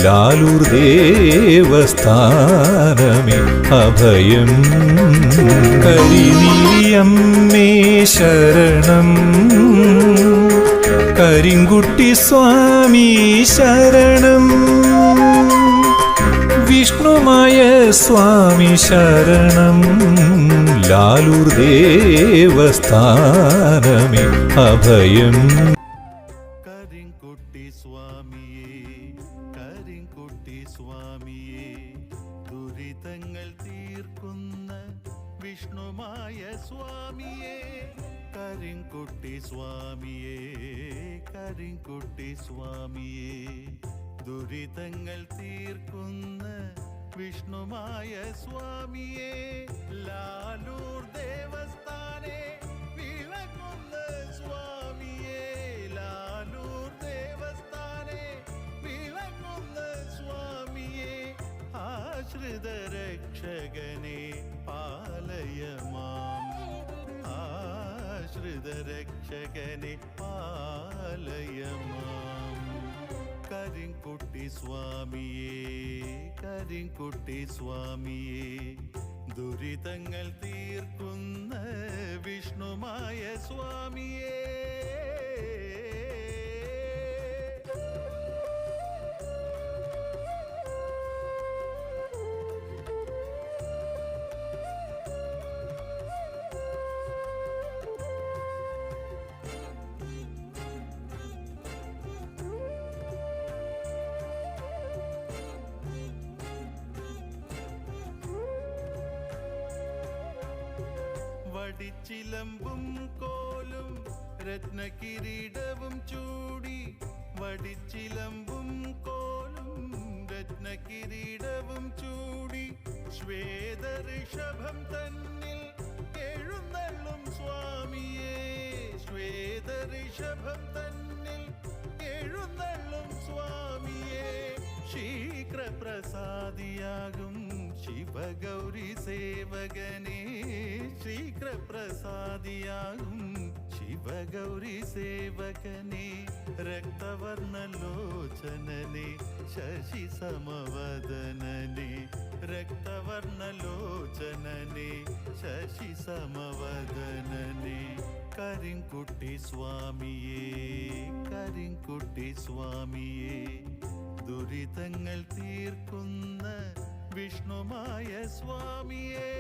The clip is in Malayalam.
ലാലൂർ ദേവസ്ഥാനമേ അഭയം. കരിനീലിയമ്മേ ശരണം, കരിങ്കുട്ടി സ്വാമി ശരണം, വിഷ്ണുമായ സ്വാമി ശരണം, ലാലൂർ ദേവസ്ഥാനമേ അഭയം. കരിങ്കുട്ടി സ്വാമിയേ, കരിങ്കുട്ടി സ്വാമിയേ, ദുരിതങ്ങൾ തീർക്കുന്ന വിഷ്ണുമായ സ്വാമിയേ, കരിങ്കുട്ടി സ്വാമിയേ, കരിങ്കുട്ടി സ്വാമിയേ, ദുരിതങ്ങൾ തീർക്കുന്ന വിഷ്ണുമായ സ്വാമിയേ, ലാലൂർ ദേവസ്ഥാനെ വിളങ്ങുന്ന സ്വാമിയേ, ലാലൂർ ദേവസ്ഥാനെ വിളങ്ങുന്ന സ്വാമിയേ, ആശ്രിത രക്ഷകനെ പാലയമാം, ആശ്രിത രക്ഷകനെ പാലയമാം. കരിങ്കുട്ടി സ്വാമിയേ, കരിങ്കുട്ടി സ്വാമിയേ, ദുരിതങ്ങൾ തീർക്കുന്ന വിഷ്ണുമായ സ്വാമിയേ. വടിച്ചിലമ്പും കോലും രത്നകിരീടവും ചൂടി, വടിച്ചിലമ്പും കോലും രത്നകിരീടവും ചൂടി, ശ്വേത ഋഷഭം തന്നിൽ എഴുന്നള്ളും സ്വാമിയേ, ശ്വേത ഋഷഭം തന്നിൽ എഴുന്നള്ളും സ്വാമിയേ, ശീഘ്രപ്രസാദിയാകും ശിവഗൗരി സേവകനേ, ശീഘ്രപ്രസാദിയാകും ശിവഗൗരി സേവകനേ, രക്തവർണ്ണലോചനനേ ശശി സമവദനനേ, രക്തവർണ്ണലോചനനേ ശശി സമവദനനേ, കരിങ്കുട്ടി സ്വാമിയേ, കരിങ്കുട്ടി സ്വാമിയേ, ദുരിതങ്ങൾ തീർക്കുന്ന വിഷ്ണുമായ സ്വാമിയേ.